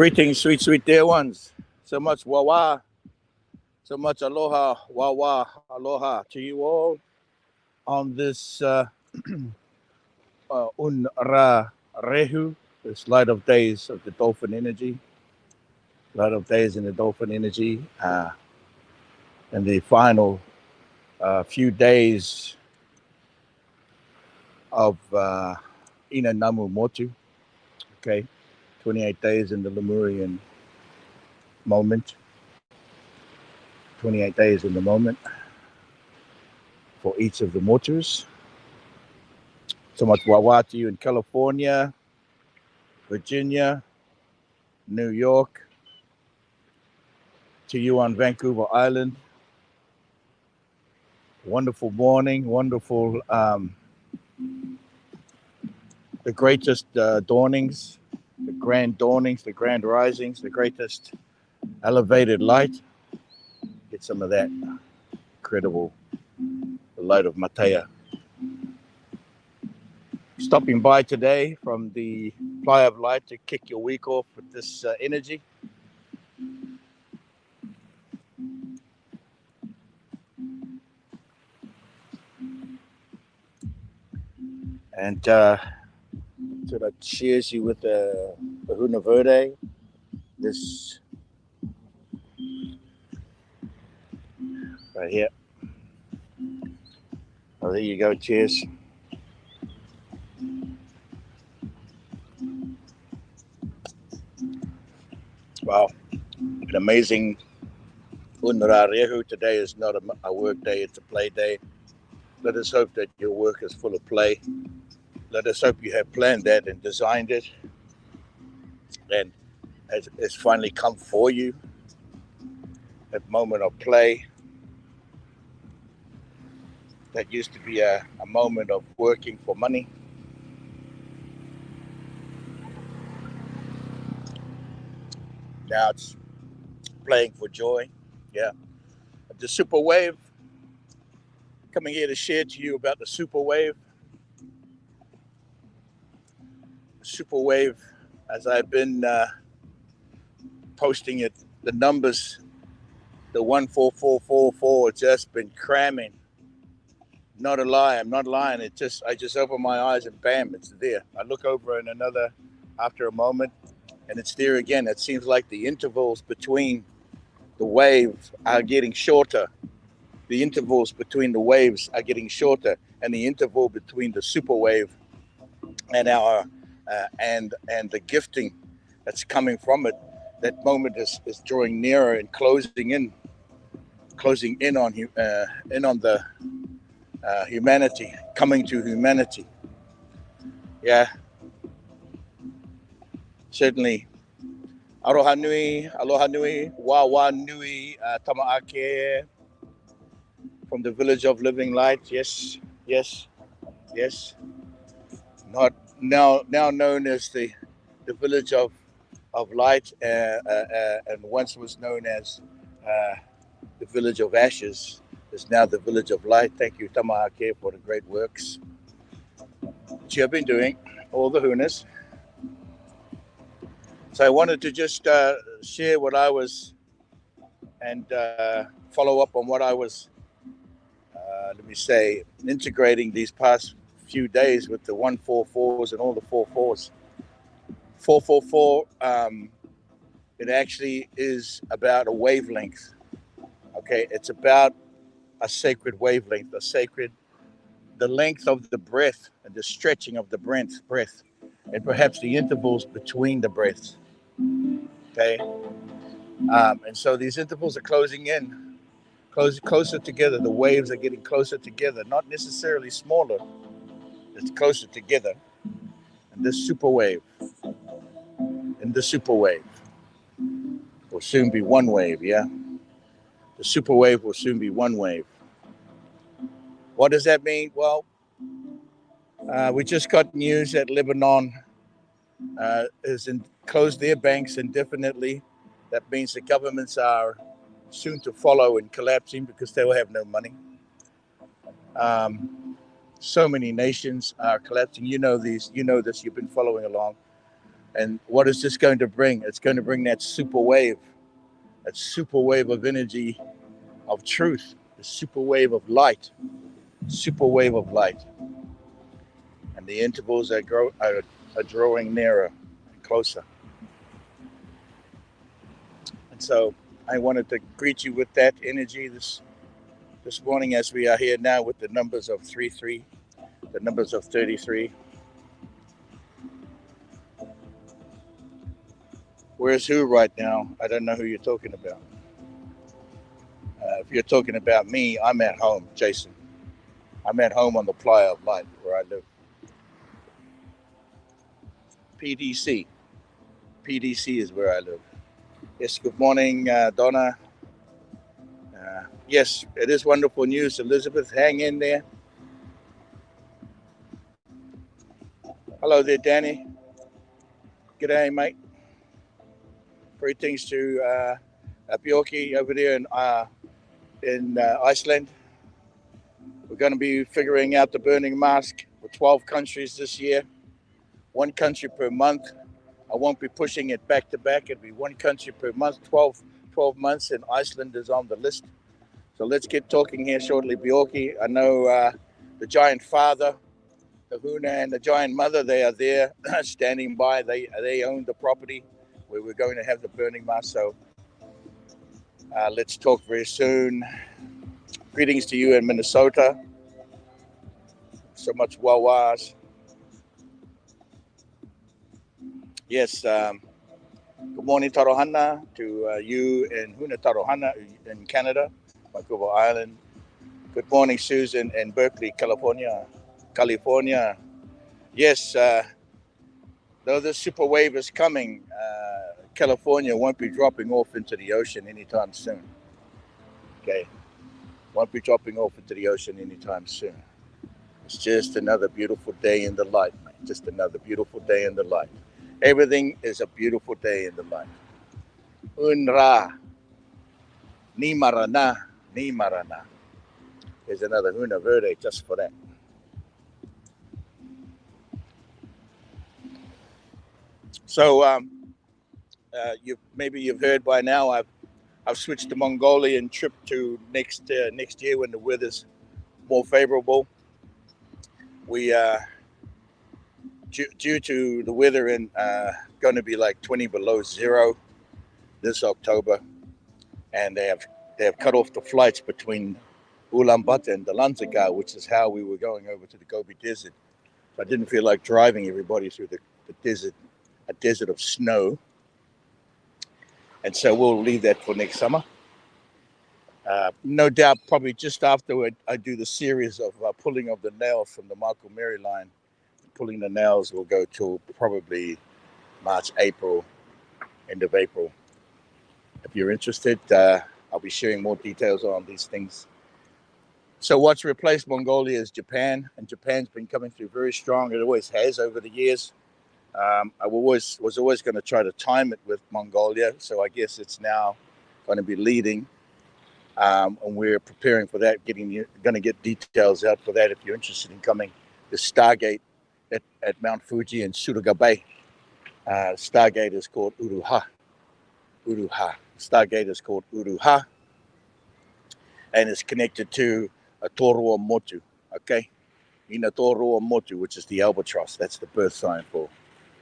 Greetings, sweet, sweet dear ones. So much wawa, so much aloha, wawa, aloha to you all on this unra rehu, this light of days of the dolphin energy, light of days in the dolphin energy, and the final few days of Ina Namu Motu, okay, 28 days in the Lemurian moment, 28 days in the moment for each of the Motus. So much wawa to you in California, Virginia, New York, to you on Vancouver Island. Wonderful morning, wonderful, the greatest dawnings, the grand dawnings, the grand risings, the greatest elevated light. Get some of that incredible light of Matea. Stopping by today from the Playa of Light to kick your week off with this energy. And sort of cheers you with the Huna Verde. This right here. Oh, there you go. Cheers. Wow. An amazing Unra Rehu. Today is not a work day, it's a play day. Let us hope that your work is full of play. Let us hope you have planned that and designed it. And it's finally come for you. That moment of play. That used to be a moment of working for money. Now it's playing for joy. Yeah. The super wave. Coming here to share to you about the super wave. The super wave, as I've been posting it, the numbers, the 14444, just been cramming. Not a lie, I'm not lying. I just open my eyes and bam, it's there. I look over in after a moment, and it's there again. It seems like the intervals between the waves are getting shorter. The intervals between the waves are getting shorter, and the interval between the super wave and our and the gifting that's coming from it, that moment is drawing nearer and closing in on the humanity, coming to humanity. Yeah, certainly. Aloha nui, wa nui, tamaake, from the village of living light. Yes, yes, yes. Not now known as the village of light, and once was known as the village of ashes, is now the village of light. Thank you, Tamahake, for the great works that you have been doing, all the hunas. So I wanted to just share what I was and follow up on what I was, integrating these past few days with the 144s and all the 44s. 444, it actually is about a wavelength. Okay, it's about a sacred wavelength, the length of the breath and the stretching of the breath, and perhaps the intervals between the breaths. Okay, and so these intervals are closing in, closer together. The waves are getting closer together, not necessarily smaller. It's closer together, and this super wave, will soon be one wave. Yeah, the super wave will soon be one wave. What does that mean? Well, we just got news that Lebanon closed their banks indefinitely. That means the governments are soon to follow and collapsing because they will have no money. So many nations are collapsing. You know this. You've been following along. And what is this going to bring? It's going to bring that super wave of energy, of truth, the super wave of light, super wave of light. And the intervals are drawing nearer and closer. And so I wanted to greet you with that energy this morning as we are here now with the numbers of 33, the numbers of 33. Where's who right now? I don't know who you're talking about. If you're talking about me, I'm at home, Jason. I'm at home on the Playa of Light where I live. PDC. PDC is where I live. Yes, good morning, Donna. Yes, it is wonderful news. Elizabeth, hang in there. Hello there, Danny. G'day, mate. Greetings to Bjorky over there in Iceland. We're going to be figuring out the burning mask for 12 countries this year, one country per month. I won't be pushing it back to back. It'll be one country per month, 12 months, and Iceland is on the list. So let's get talking here shortly, Bjorky. I know the giant father, the Huna, and the giant mother, they are there standing by. They own the property where we're going to have the burning mask. So let's talk very soon. Greetings to you in Minnesota. So much wawas. Yes. Good morning, Tarohana, to you and Huna Tarohana in Canada, Vancouver Island. Good morning, Susan in Berkeley, California. Yes, though the super wave is coming, California won't be dropping off into the ocean anytime soon. Okay, won't be dropping off into the ocean anytime soon. It's just another beautiful day in the light, man. Just another beautiful day in the light. Everything is a beautiful day in the light. Unra, ni marana, ni marana. There's another Huna Verde just for that. So you've heard by now. I've switched the Mongolian trip to next year when the weather's more favorable. We due to the weather in going to be like 20 below zero this October, and they have cut off the flights between Ulaanbaatar and Dalanzagao, which is how we were going over to the Gobi Desert. So I didn't feel like driving everybody through the desert, a desert of snow. And so we'll leave that for next summer. No doubt, probably just after I do the series of pulling of the nails from the Michael Mary line, pulling the nails will go till probably March, April, end of April. If you're interested, I'll be sharing more details on these things. So what's replaced Mongolia is Japan, and Japan's been coming through very strong. It always has over the years. I was always going to try to time it with Mongolia, so I guess it's now going to be leading, and we're preparing for that. Going to get details out for that if you're interested in coming. The Stargate at Mount Fuji in Suruga Bay. Stargate is called Uruha. Stargate is called Uruha, and it's connected to a Toroa Motu. Okay, Ina Toroa Motu, which is the albatross. That's the birth sign for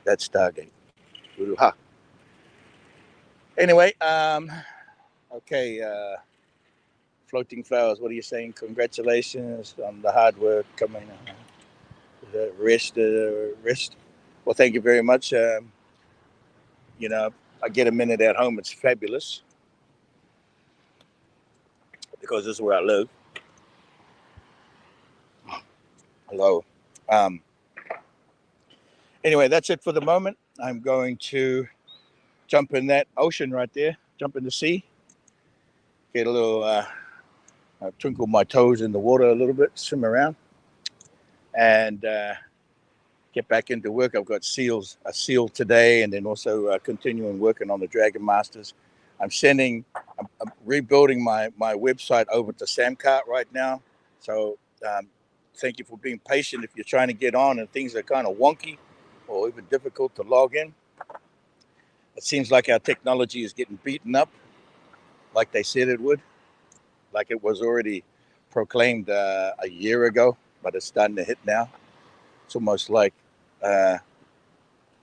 that Stargate. Uruha. Anyway, okay. Floating flowers. What are you saying? Congratulations on the hard work coming. Rest. Well, thank you very much. I get a minute at home. It's fabulous because this is where I live. Hello. Anyway, that's it for the moment. I'm going to jump in that ocean right there. Jump in the sea. Get a little, twinkle my toes in the water a little bit. Swim around. And get back into work. I've got a seal today, and then also continuing working on the Dragon Masters. I'm rebuilding my website over to Samcart right now. So thank you for being patient if you're trying to get on and things are kind of wonky or even difficult to log in. It seems like our technology is getting beaten up, like they said it would, like it was already proclaimed a year ago, but it's starting to hit now. It's almost like the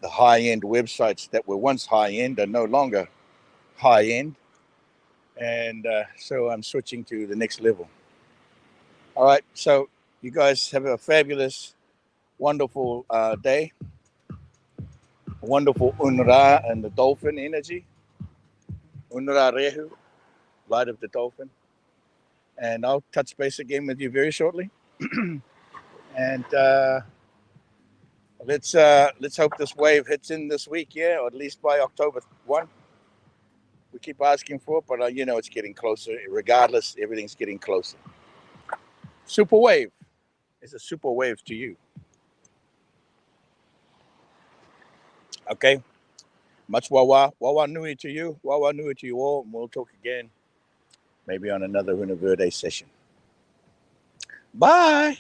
high-end websites that were once high-end are no longer high-end, and so I'm switching to the next level. All right, so you guys have a fabulous, wonderful day, wonderful unra and the dolphin energy, unra rehu, light of the dolphin, and I'll touch base again with you very shortly. And let's hope this wave hits in this week, yeah, or at least by October 1. We keep asking for it, but it's getting closer. Regardless, everything's getting closer. Super wave is a super wave to you. Okay. Much wawa nui to you, wawa nui to you all, and we'll talk again maybe on another Una Verde session. Bye.